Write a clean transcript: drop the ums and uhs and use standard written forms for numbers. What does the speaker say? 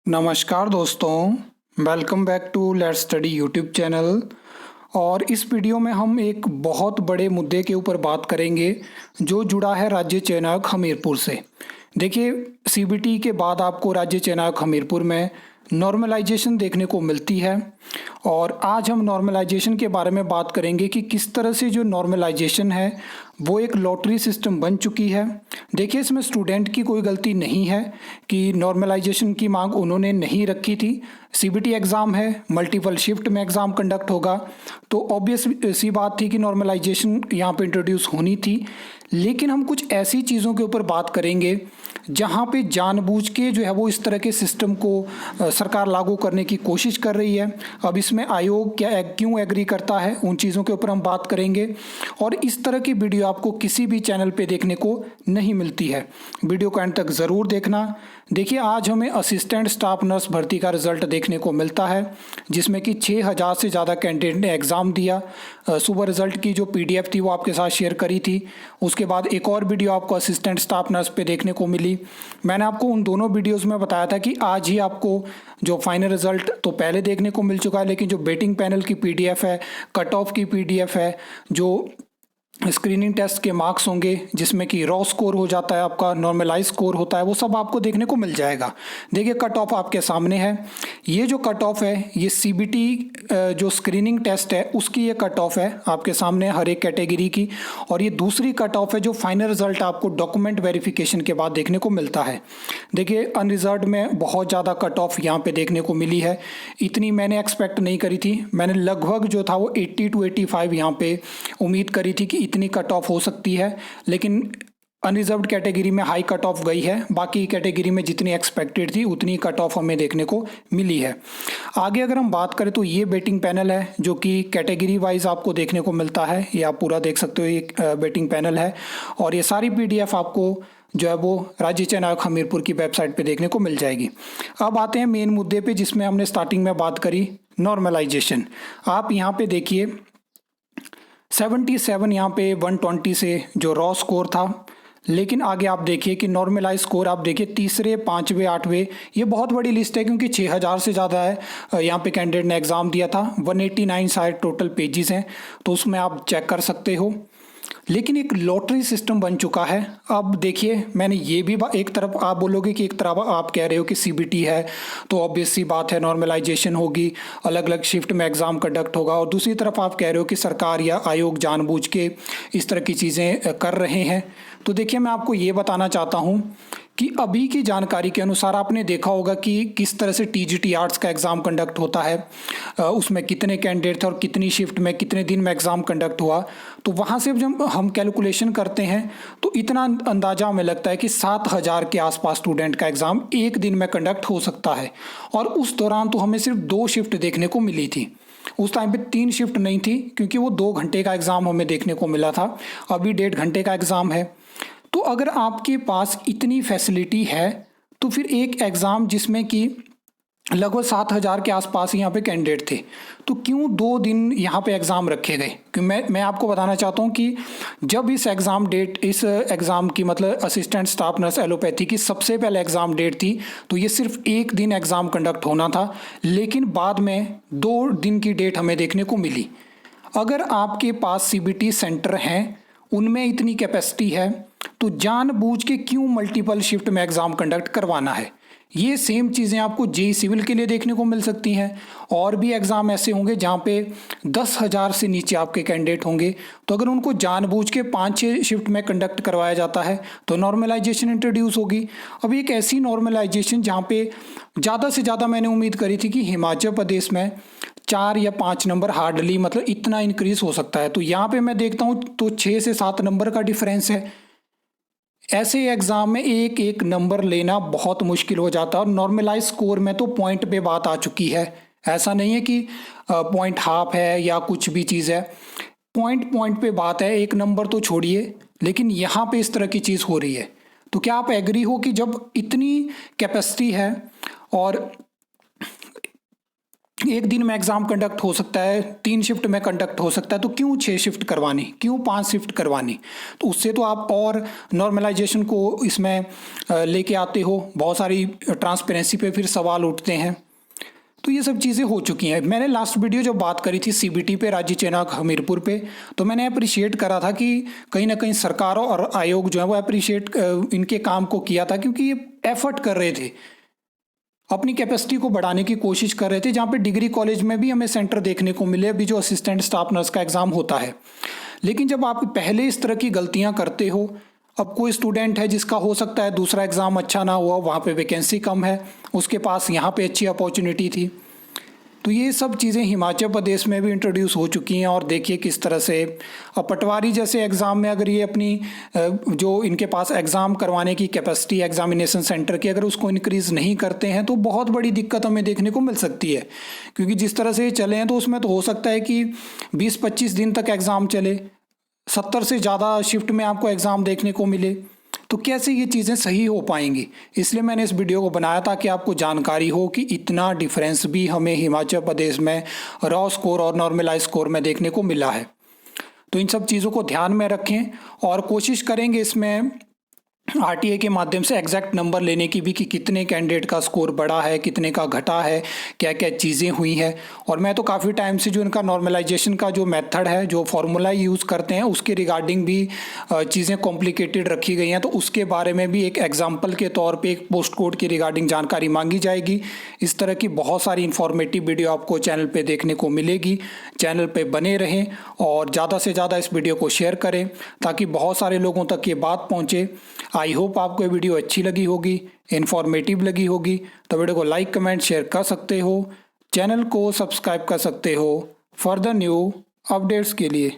नमस्कार दोस्तों, welcome back to let's study YouTube channel. और इस वीडियो में हम एक बहुत बड़े मुद्दे के ऊपर बात करेंगे जो जुड़ा है राज्य चयनायक हमीरपुर से। देखिए, सीबीटी के बाद आपको राज्य चयनायक हमीरपुर में नॉर्मलाइजेशन देखने को मिलती है और आज हम नॉर्मलाइजेशन के बारे में बात करेंगे कि किस तरह से जो नॉर्मलाइजेशन है वो एक लॉटरी सिस्टम बन चुकी है। देखिए, इसमें स्टूडेंट की कोई गलती नहीं है कि नॉर्मलाइजेशन की मांग उन्होंने नहीं रखी थी। सीबीटी एग्ज़ाम है, मल्टीपल शिफ्ट में एग्ज़ाम कंडक्ट होगा, तो ऑब्वियस सी बात थी कि नॉर्मलाइजेशन यहाँ पे इंट्रोड्यूस होनी थी। लेकिन हम कुछ ऐसी चीज़ों के ऊपर बात करेंगे जहाँ पे जानबूझ के जो है वो इस तरह के सिस्टम को सरकार लागू करने की कोशिश कर रही है। अब इसमें आयोग क्यों एग्री करता है, उन चीज़ों के ऊपर हम बात करेंगे। और इस तरह की वीडियो आपको किसी भी चैनल पे देखने को नहीं मिलती है। वीडियो को एंड तक ज़रूर देखना। देखिए, आज हमें असिस्टेंट स्टाफ नर्स भर्ती का रिजल्ट देखने को मिलता है जिसमें कि 6000 से ज़्यादा कैंडिडेट ने एग्ज़ाम दिया। सुबह रिजल्ट की जो पीडीएफ थी वो आपके साथ शेयर करी थी। उसके बाद एक और वीडियो आपको असिस्टेंट स्टाफ नर्स पे देखने को मिली। मैंने आपको उन दोनों वीडियोस में बताया था कि आज ही आपको जो फाइनल रिजल्ट तो पहले देखने को मिल चुका है, लेकिन जो बेटिंग पैनल की पीडीएफ है, कट ऑफ की पीडीएफ है, जो स्क्रीनिंग टेस्ट के मार्क्स होंगे जिसमें कि रॉ स्कोर हो जाता है, आपका नॉर्मलाइज स्कोर होता है, वो सब आपको देखने को मिल जाएगा। देखिए, कट ऑफ आपके सामने है। ये जो कट ऑफ है ये सीबीटी जो स्क्रीनिंग टेस्ट है उसकी ये कट ऑफ है आपके सामने हर एक कैटेगरी की। और ये दूसरी कट ऑफ है जो फाइनल रिजल्ट आपको डॉक्यूमेंट वेरिफिकेशन के बाद देखने को मिलता है। देखिए, अनरिजर्व्ड में बहुत ज़्यादा कट ऑफ यहाँ पे देखने को मिली है। इतनी मैंने एक्सपेक्ट नहीं करी थी। मैंने लगभग जो था वो 80 to 85 यहाँ पे उम्मीद करी थी कि इतनी कट ऑफ हो सकती है, लेकिन अनरिजर्व्ड कैटेगरी में हाई कट ऑफ गई है। बाकी कैटेगरी में जितनी एक्सपेक्टेड थी उतनी कट ऑफ हमें देखने को मिली है। आगे अगर हम बात करें तो ये बेटिंग पैनल है जो कि कैटेगरी वाइज आपको देखने को मिलता है। ये आप पूरा देख सकते हो, ये बेटिंग पैनल है और ये सारी पीडीएफ आपको जो है वो राज्य चयनायक हमीरपुर की वेबसाइट पे देखने को मिल जाएगी। अब आते हैं मेन मुद्दे पे जिसमें हमने स्टार्टिंग में बात करी, नॉर्मलाइजेशन। आप यहाँ पे देखिए 77 यहाँ पे 120 से जो रॉ स्कोर था, लेकिन आगे आप देखिए कि नॉर्मलाइज स्कोर आप देखिए तीसरे, पाँचवें, आठवें, ये बहुत बड़ी लिस्ट है क्योंकि 6000 से ज़्यादा है यहाँ पे कैंडिडेट ने एग्ज़ाम दिया था। 189 शायद टोटल पेजेस हैं, तो उसमें आप चेक कर सकते हो। लेकिन एक लॉटरी सिस्टम बन चुका है। अब देखिए, मैंने ये भी एक तरफ आप बोलोगे कि एक तरफ आप कह रहे हो कि सीबीटी है तो ऑब्वियस सी बात है नॉर्मलाइजेशन होगी, अलग अलग शिफ्ट में एग्ज़ाम कंडक्ट होगा। और दूसरी तरफ आप कह रहे हो कि सरकार या आयोग जानबूझ के इस तरह की चीज़ें कर रहे हैं। तो देखिए, मैं आपको ये बताना चाहता हूँ कि अभी की जानकारी के अनुसार आपने देखा होगा कि किस तरह से टीजीटी आर्ट्स का एग्ज़ाम कंडक्ट होता है, उसमें कितने कैंडिडेट थे और कितनी शिफ्ट में कितने दिन में एग्ज़ाम कंडक्ट हुआ। तो वहाँ से जब हम कैलकुलेशन करते हैं तो इतना अंदाज़ा हमें लगता है कि 7000 के आसपास स्टूडेंट का एग्ज़ाम एक दिन में कंडक्ट हो सकता है। और उस दौरान तो हमें सिर्फ 2 शिफ्ट देखने को मिली थी। उस टाइम पे 3 शिफ्ट नहीं थी क्योंकि वो 2 घंटे का एग्ज़ाम हमें देखने को मिला था। अभी 1.5 घंटे का एग्ज़ाम है। तो अगर आपके पास इतनी फैसिलिटी है तो फिर एक एग्ज़ाम जिसमें कि लगभग 7000 के आसपास यहाँ पे कैंडिडेट थे, तो क्यों 2 दिन यहाँ पे एग्ज़ाम रखे गए? क्योंकि मैं आपको बताना चाहता हूँ कि जब इस एग्ज़ाम की मतलब असिस्टेंट स्टाफ नर्स एलोपैथी की सबसे पहले एग्ज़ाम डेट थी तो ये सिर्फ एक दिन एग्ज़ाम कंडक्ट होना था, लेकिन बाद में 2 दिन की डेट हमें देखने को मिली। अगर आपके पास सीबीटी सेंटर हैं, उनमें इतनी कैपेसिटी है, तो जानबूझ के क्यों मल्टीपल शिफ्ट में एग्ज़ाम कंडक्ट करवाना है? ये सेम चीज़ें आपको जेई सिविल के लिए देखने को मिल सकती हैं। और भी एग्ज़ाम ऐसे होंगे जहाँ पे 10,000 से नीचे आपके कैंडिडेट होंगे, तो अगर उनको जानबूझ के 5-6 शिफ्ट में कंडक्ट करवाया जाता है तो नॉर्मलाइजेशन इंट्रोड्यूस होगी। अब एक ऐसी नॉर्मलाइजेशन जहाँ पे ज़्यादा से ज़्यादा मैंने उम्मीद करी थी कि हिमाचल प्रदेश में 4 या 5 नंबर हार्डली मतलब इतना इंक्रीज़ हो सकता है, तो यहाँ पे मैं देखता हूँ तो 6 से 7 नंबर का डिफरेंस है। ऐसे एग्ज़ाम में एक एक नंबर लेना बहुत मुश्किल हो जाता है। और नॉर्मलाइज स्कोर में तो पॉइंट पे बात आ चुकी है। ऐसा नहीं है कि पॉइंट हाफ है या कुछ भी चीज़ है, पॉइंट पे बात है। एक नंबर तो छोड़िए, लेकिन यहाँ पे इस तरह की चीज़ हो रही है। तो क्या आप एग्री हो कि जब इतनी कैपेसिटी है और एक दिन में एग्ज़ाम कंडक्ट हो सकता है, 3 शिफ्ट में कंडक्ट हो सकता है, तो क्यों 6 शिफ्ट करवानी, क्यों 5 शिफ्ट करवानी? तो उससे तो आप और नॉर्मलाइजेशन को इसमें लेके आते हो, बहुत सारी ट्रांसपेरेंसी पे फिर सवाल उठते हैं। तो ये सब चीज़ें हो चुकी हैं। मैंने लास्ट वीडियो जो बात करी थी सीबीटी पे, राज्य चुनाव हमीरपुर पे, तो मैंने अप्रिशिएट करा था कि कहीं ना कहीं सरकार और आयोग जो है वो अप्रिशिएट इनके काम को किया था, क्योंकि ये एफर्ट कर रहे थे, अपनी कैपेसिटी को बढ़ाने की कोशिश कर रहे थे। जहाँ पे डिग्री कॉलेज में भी हमें सेंटर देखने को मिले अभी जो असिस्टेंट स्टाफ नर्स का एग्ज़ाम होता है। लेकिन जब आप पहले इस तरह की गलतियाँ करते हो, अब कोई स्टूडेंट है जिसका हो सकता है दूसरा एग्ज़ाम अच्छा ना हुआ, वहाँ पे वैकेंसी कम है, उसके पास यहाँ पे अच्छी अपॉर्चुनिटी थी, तो ये सब चीज़ें हिमाचल प्रदेश में भी इंट्रोड्यूस हो चुकी हैं। और देखिए किस तरह से अब पटवारी जैसे एग्ज़ाम में अगर ये अपनी जो इनके पास एग्ज़ाम करवाने की कैपेसिटी एग्जामिनेशन सेंटर की अगर उसको इंक्रीज़ नहीं करते हैं तो बहुत बड़ी दिक्कत हमें देखने को मिल सकती है। क्योंकि जिस तरह से ये चले हैं तो उसमें तो हो सकता है कि 20-25 दिन तक एग्ज़ाम चले, 70 से ज़्यादा शिफ्ट में आपको एग्ज़ाम देखने को मिले, तो कैसे ये चीज़ें सही हो पाएंगी। इसलिए मैंने इस वीडियो को बनाया ताकि आपको जानकारी हो कि इतना डिफरेंस भी हमें हिमाचल प्रदेश में रॉ स्कोर और नॉर्मलाइज स्कोर में देखने को मिला है। तो इन सब चीज़ों को ध्यान में रखें और कोशिश करेंगे इसमें आरटीए के माध्यम से एग्जैक्ट नंबर लेने की भी कि कितने कैंडिडेट का स्कोर बढ़ा है, कितने का घटा है, क्या क्या चीज़ें हुई हैं। और मैं तो काफ़ी टाइम से जो इनका नॉर्मलाइजेशन का जो मेथड है, जो फार्मूला यूज़ करते हैं, उसके रिगार्डिंग भी चीज़ें कॉम्प्लिकेटेड रखी गई हैं, तो उसके बारे में भी एक एग्जाम्पल के तौर पर एक पोस्ट कोड की रिगार्डिंग जानकारी मांगी जाएगी। इस तरह की बहुत सारी इंफॉर्मेटिव वीडियो आपको चैनल पर देखने को मिलेगी। चैनल पर बने रहें और ज़्यादा से ज़्यादा इस वीडियो को शेयर करें ताकि बहुत सारे लोगों तक ये बात पहुँचे। आई होप आपको ये वीडियो अच्छी लगी होगी, इन्फॉर्मेटिव लगी होगी। तो वीडियो को लाइक कमेंट शेयर कर सकते हो, चैनल को सब्सक्राइब कर सकते हो फर्दर न्यू अपडेट्स के लिए।